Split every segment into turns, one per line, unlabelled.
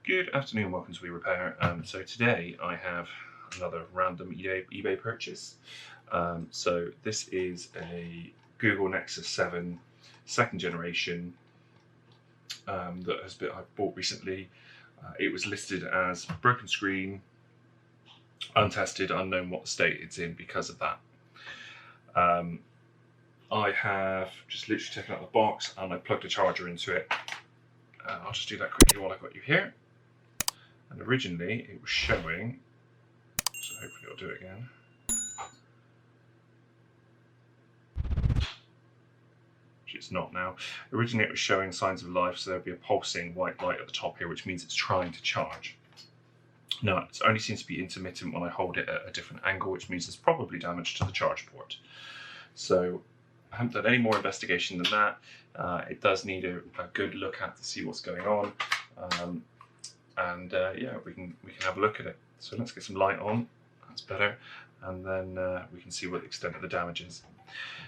Good afternoon, welcome to eRepair. So today I have another random eBay purchase. So this is a Google Nexus 7 second generation that I bought recently. It was listed as broken screen, untested, unknown what state it's in because of that. I have just literally taken out the box and I plugged a charger into it. I'll just do that quickly while I've got you here. And originally it was showing, so hopefully I'll do it again. Which it's not now. Originally it was showing signs of life, so there'll be a pulsing white light at the top here, which means it's trying to charge. Now it only seems to be intermittent when I hold it at a different angle, which means there's probably damage to the charge port. So I haven't done any more investigation than that. It does need a good look at to see what's going on. Yeah, we can have a look at it. So let's get some light on, that's better, and then we can see what the extent of the damage is.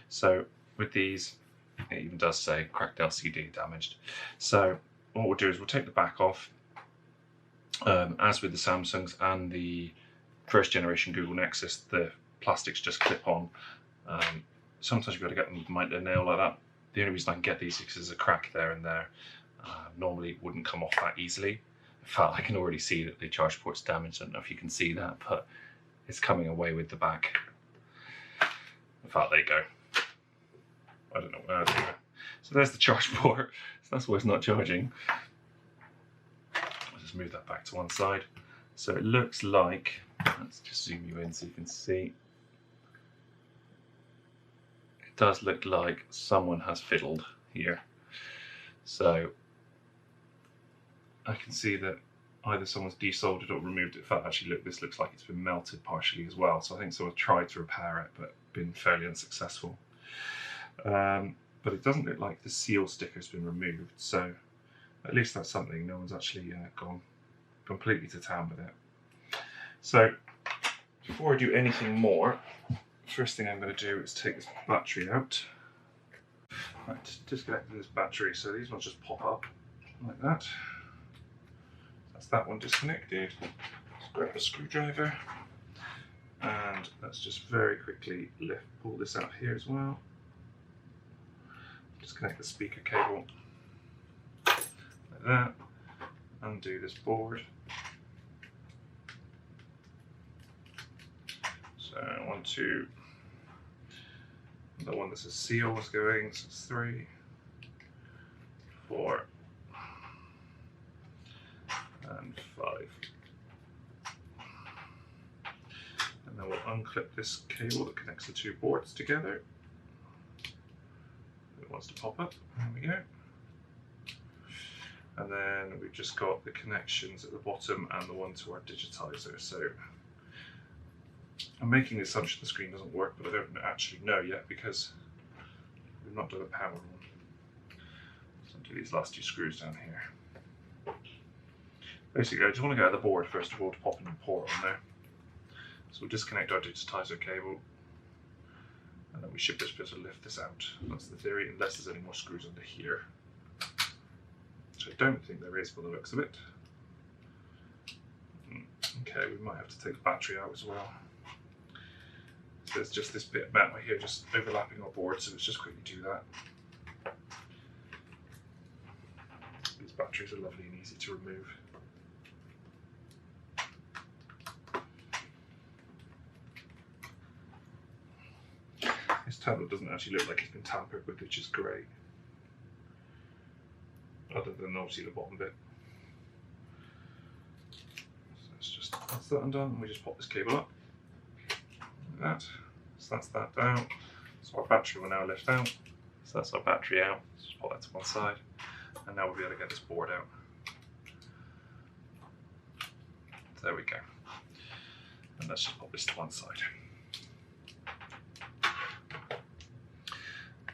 So with these, it even does say cracked LCD damaged. So what we'll do is we'll take the back off. As with the Samsungs and the first generation Google Nexus, the plastics just clip on. Sometimes you've got to get them with a miter nail like that. The only reason I can get these is because there's a crack there and there. Normally it wouldn't come off that easily. In fact, I can already see that the charge port's damaged. I don't know if you can see that, but it's coming away with the back. In fact, there you go. I don't know what I was doing. So there's the charge port. So that's why it's not charging. I'll just move that back to one side. So it looks like, let's just zoom you in so you can see. It does look like someone has fiddled here. So I can see that either someone's desoldered or removed it. In fact, actually, look, this looks like it's been melted partially as well. So I think someone tried to repair it, but been fairly unsuccessful. But it doesn't look like the seal sticker's been removed. So at least that's something. No one's actually gone completely to town with it. So before I do anything more, first thing I'm going to do is take this battery out. Right, disconnecting this battery. So these ones just pop up like that. That's that one disconnected. Let's grab a screwdriver and let's just very quickly pull this out here as well. Disconnect the speaker cable like that. Undo this board. So I want to, the one that says seal is going, so it's 3, 4, and 5. And then we'll unclip this cable that connects the two boards together. It wants to pop up, there we go. And then we've just got the connections at the bottom and the one to our digitizer. So I'm making the assumption the screen doesn't work, but I don't actually know yet because we've not done a power on. So I'll do these last 2 screws down here. Basically, I just want to get out the board first of all to pop a new port on there. So we'll disconnect our digitizer cable, and then we should just be able to lift this out. That's the theory, unless there's any more screws under here. Which I don't think there is by the looks of it. Okay, we might have to take the battery out as well. So there's just this bit about right here just overlapping our board, so let's just quickly do that. These batteries are lovely and easy to remove. This tablet doesn't actually look like it's been tampered with, which is great. Other than obviously the bottom bit. So let's just, that's that undone, and we just pop this cable up. Like that. So that's that down. So our battery will now lift out. So that's our battery out. Let's just pop that to one side. And now we'll be able to get this board out. There we go. And let's just pop this to one side.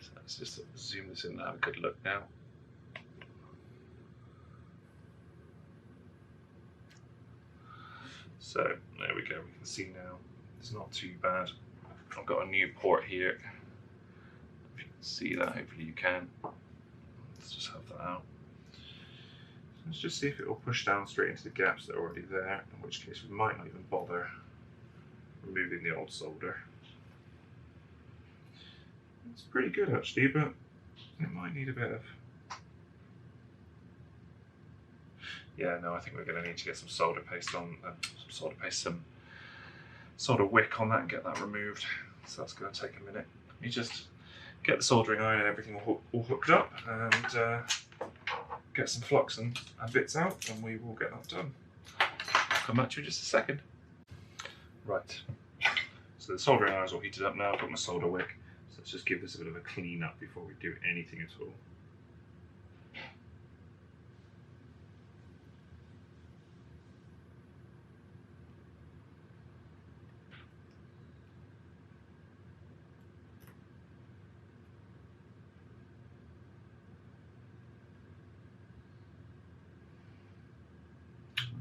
So let's just zoom this in and have a good look now. So there we go, we can see now it's not too bad. I've got a new port here. If you can see that, hopefully you can. Let's just have that out. let's just see if it will push down straight into the gaps that are already there, in which case we might not even bother removing the old solder. It's pretty good actually, but it might need a bit of... Yeah, no, I think we're going to need to get some solder paste on, some solder wick on that and get that removed. So that's going to take a minute. Let me just get the soldering iron and everything all hooked up and get some flux and bits out, and we will get that done. I'll come back to you in just a second. Right, so the soldering iron is all heated up now. I've got my solder wick, so let's just give this a bit of a clean up before we do anything at all.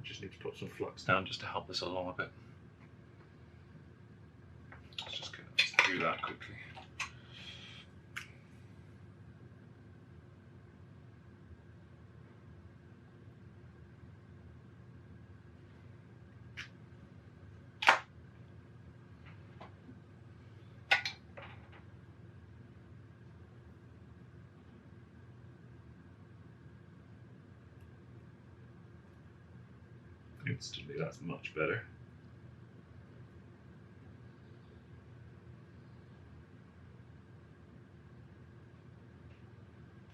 Just need to put some flux down just to help this along a bit. Let's just do that quickly. Instantly, that's much better.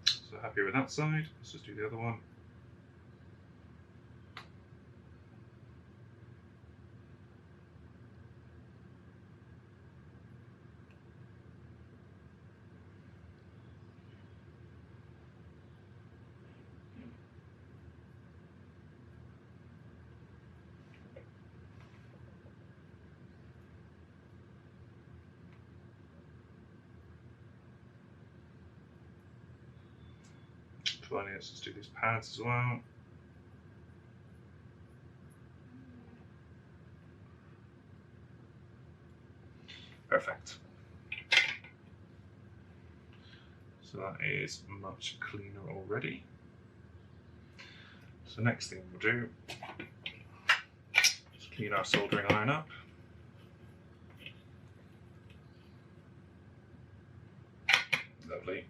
So happy with that side. Let's just do the other one. Finally, let's just do these pads as well. Perfect. So that is much cleaner already. So next thing we'll do is clean our soldering iron up. Lovely.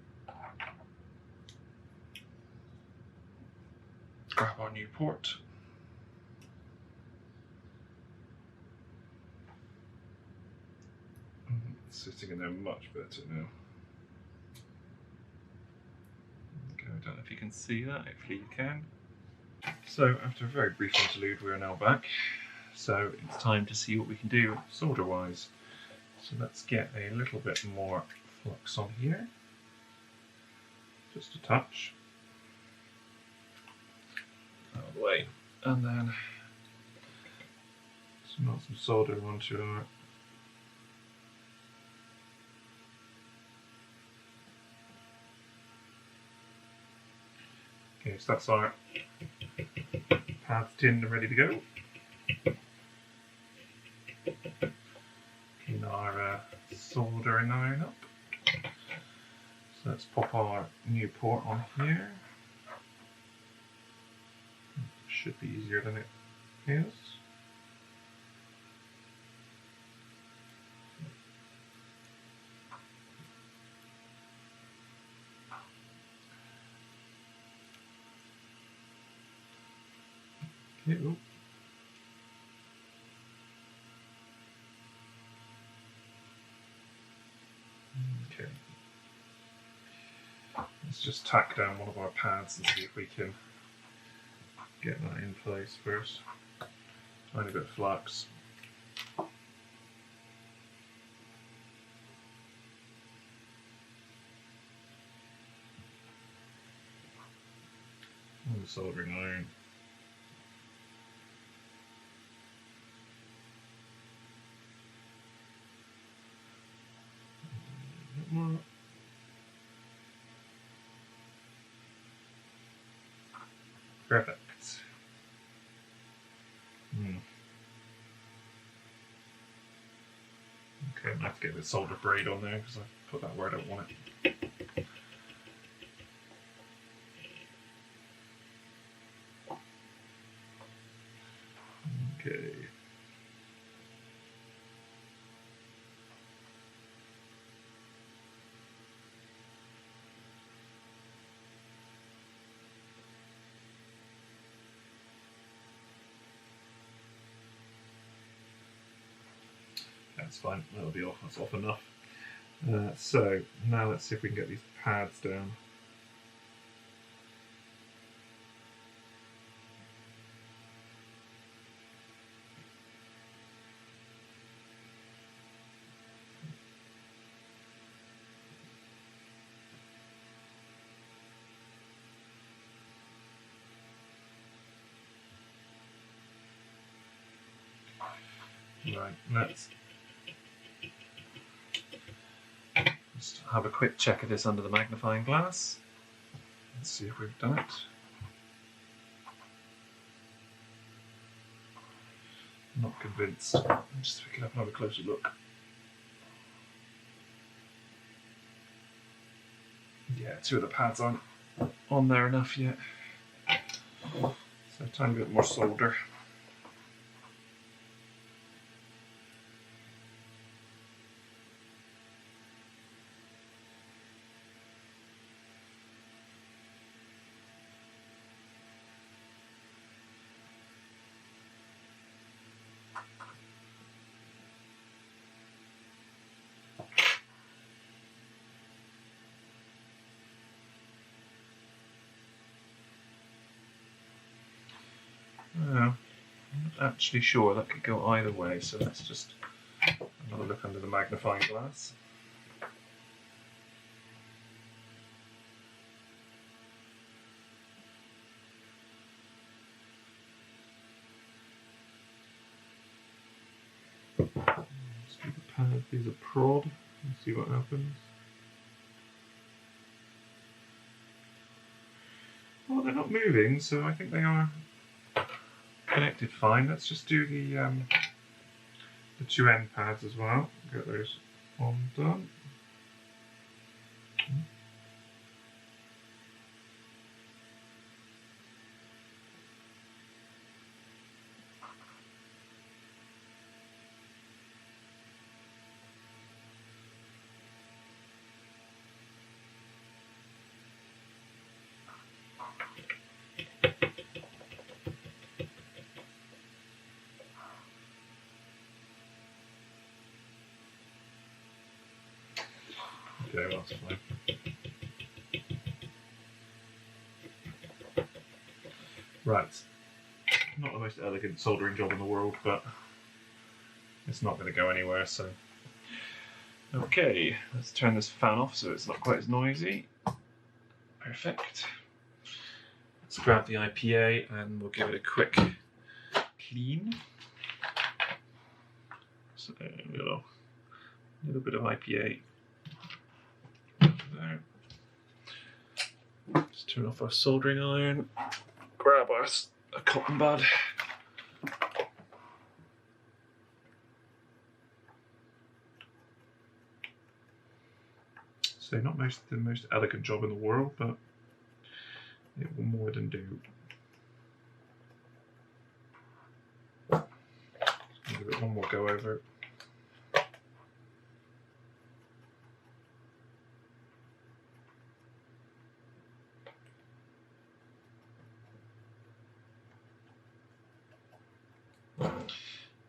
Grab our new port. It's sitting in there much better now. Okay, I don't know if you can see that, hopefully you can. So after a very brief interlude, we are now back. So it's time to see what we can do solder wise. So let's get a little bit more flux on here. Just a touch. Out of the way, and then smelt some solder onto our okay, so that's our pads tinned and ready to go. Clean our soldering iron up. So let's pop our new port on here. Should be easier than it is. Okay, oh. Okay. Let's just tack down one of our pads and see if we can get that in place first. Tiny bit of flux. And the soldering iron. A bit more. Perfect. Okay, I'm going to have to get the solder braid on there because I put that where I don't want it. Okay. That's fine, that'll be off, that's off enough. So now let's see if we can get these pads down. Right, let's just have a quick check of this under the magnifying glass. Let's see if we've done it. Not convinced. Just pick it up and have a closer look. Yeah, two of the pads aren't on there enough yet. So a tiny bit more solder. I'm not actually sure, that could go either way, so let's just have another look under the magnifying glass. These are prod, let's see what happens. Well, they're not moving, so I think they are connected fine. Let's just do the two end pads as well. Get those all done. Okay, well, that's fine. Right. Not the most elegant soldering job in the world, but it's not going to go anywhere, so. Okay, let's turn this fan off so it's not quite as noisy. Perfect. Let's grab the IPA and we'll give it a quick clean. So, a little bit of IPA there. Just turn off our soldering iron, grab a cotton bud. So not the most elegant job in the world, but it will more than do. Give it one more go over it.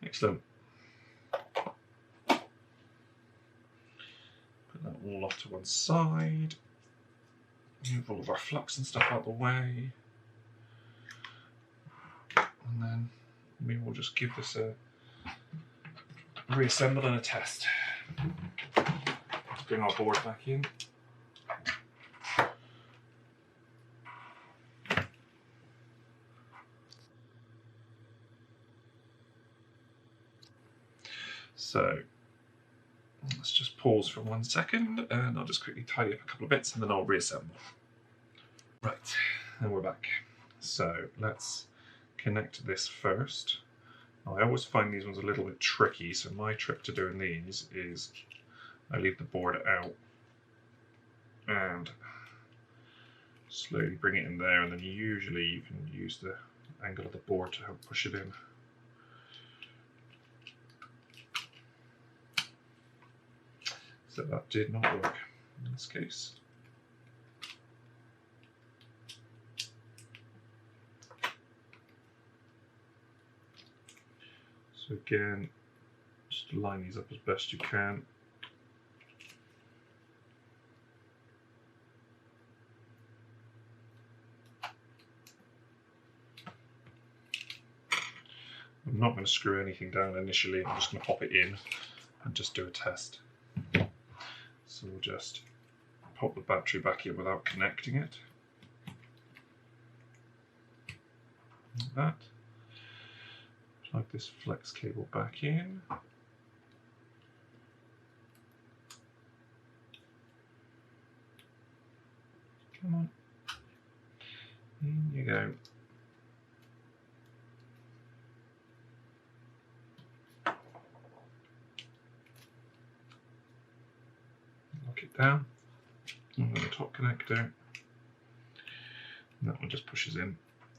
Excellent. Put that all off to one side. Move all of our flux and stuff out of the way. And then we will just give this a reassemble and a test. Let's bring our board back in. So let's just pause for 1 second and I'll just quickly tidy up a couple of bits and then I'll reassemble. Right, and we're back. So let's connect this first. Now, I always find these ones a little bit tricky, so my trick to doing these is I leave the board out and slowly bring it in there, and then usually you can use the angle of the board to help push it in. So that did not work in this case. So again, just line these up as best you can. I'm not going to screw anything down initially, I'm just going to pop it in and just do a test. So we'll just pop the battery back in without connecting it. Like that. Plug this flex cable back in. Come on. In you go. Lock it down. And then the top connector. And that one just pushes in.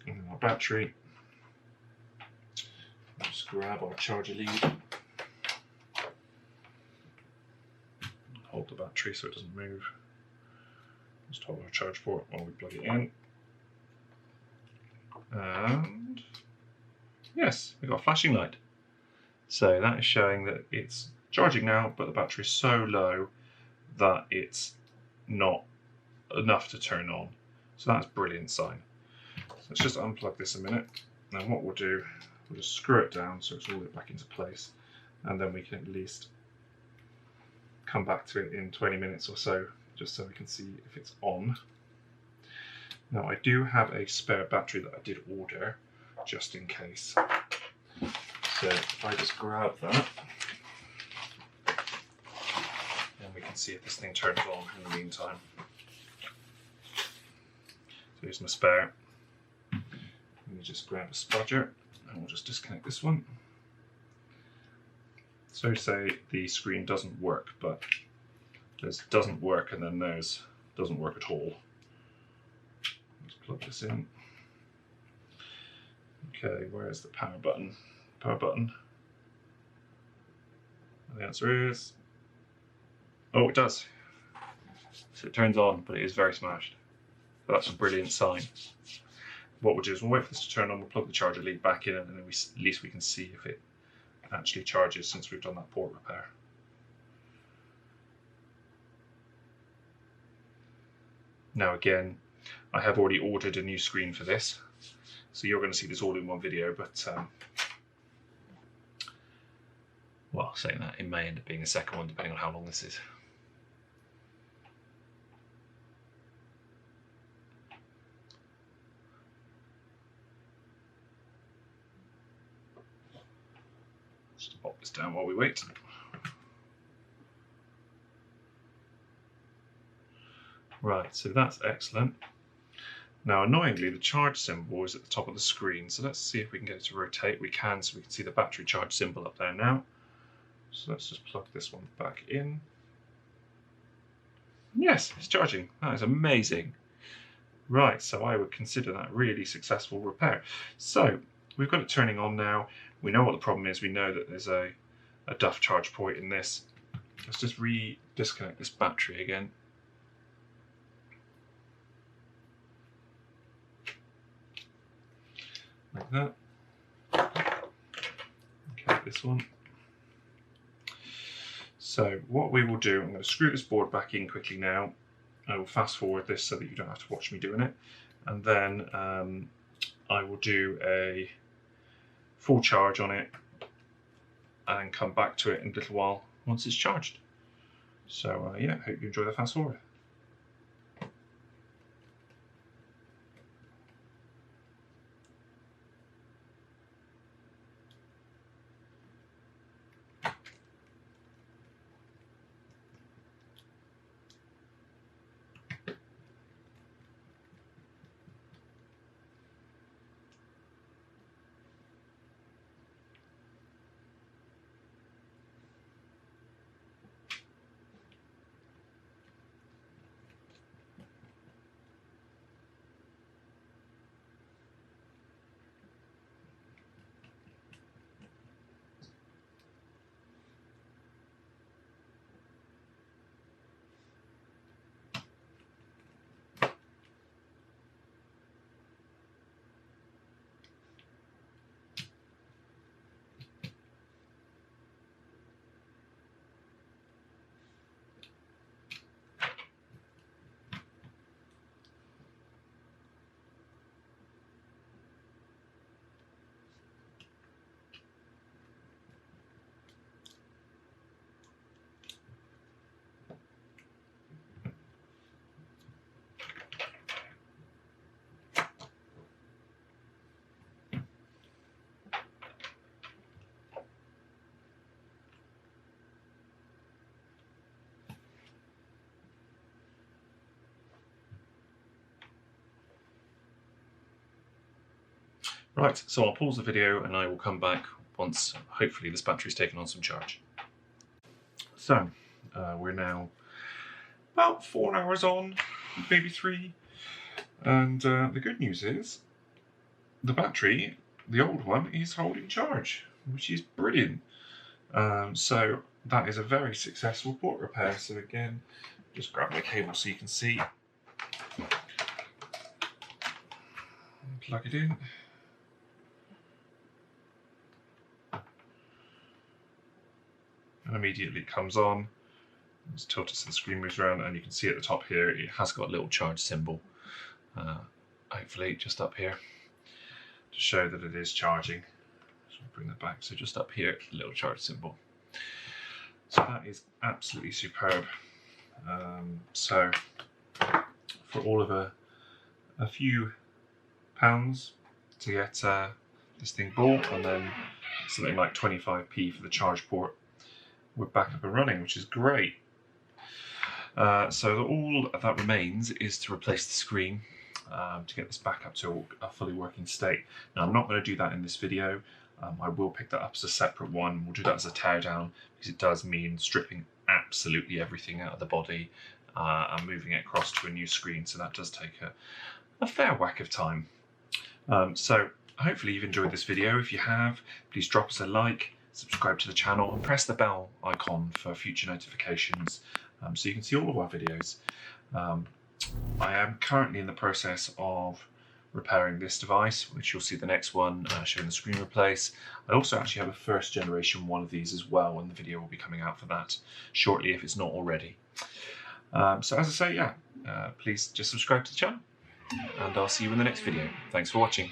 And then our battery. Just grab our charger lead. Hold the battery so it doesn't move. Just hold our charge port while we plug it in. And yes, we've got a flashing light. So that is showing that it's charging now, but the battery is so low that it's not enough to turn on. So that's a brilliant sign. So let's just unplug this a minute. Now what we'll do, we'll just screw it down so it's all back into place, and then we can at least come back to it in 20 minutes or so, just so we can see if it's on. Now I do have a spare battery that I did order, just in case. So if I just grab that, then we can see if this thing turns on in the meantime. So here's my spare. Let me just grab a spudger and we'll just disconnect this one. So say the screen doesn't work, but there's doesn't work and then there's doesn't work at all. Let's plug this in. Okay, where's the power button? Power button. And the answer is, oh, it does. So it turns on, but it is very smashed. So that's a brilliant sign. What we'll do is we'll wait for this to turn on, we'll plug the charger lead back in, and then at least we can see if it actually charges since we've done that port repair. Now again, I have already ordered a new screen for this, so you're going to see this all in one video, but well, saying that, it may end up being a second one depending on how long this is. Just pop this down while we wait. Right, so that's excellent. Now, annoyingly, the charge symbol is at the top of the screen, so let's see if we can get it to rotate. We can, so we can see the battery charge symbol up there now. So let's just plug this one back in. Yes, it's charging. That is amazing. Right, so I would consider that really successful repair. So we've got it turning on now. We know what the problem is. We know that there's a duff charge point in this. Let's just disconnect this battery again. Like that. Okay, this one. So what we will do, I'm going to screw this board back in quickly now. I will fast forward this so that you don't have to watch me doing it. And then I will do a full charge on it and come back to it in a little while once it's charged. So yeah, hope you enjoy the fast forward. Right, so I'll pause the video and I will come back once hopefully this battery's taken on some charge. So we're now about 4 hours on, maybe 3, and the good news is the battery, the old one, is holding charge, which is brilliant. So that is a very successful port repair. So again, just grab my cable so you can see. Plug it in. And immediately it comes on. Just tilt it so the screen moves around, and you can see at the top here it has got a little charge symbol, hopefully just up here, to show that it is charging. So I'll bring that back. So just up here, the little charge symbol. So that is absolutely superb. So for all of a few pounds to get this thing bought, and then something like 25p for the charge port, we're back up and running, which is great. So all that remains is to replace the screen to get this back up to a fully working state. Now I'm not going to do that in this video. I will pick that up as a separate one. We'll do that as a teardown, because it does mean stripping absolutely everything out of the body and moving it across to a new screen. So that does take a fair whack of time. So hopefully you've enjoyed this video. If you have, please drop us a like, subscribe to the channel, and press the bell icon for future notifications so you can see all of our videos. I am currently in the process of repairing this device, which you'll see the next one showing the screen replace. I also actually have a first generation one of these as well, and the video will be coming out for that shortly if it's not already. So as I say, yeah, please just subscribe to the channel, and I'll see you in the next video. Thanks for watching.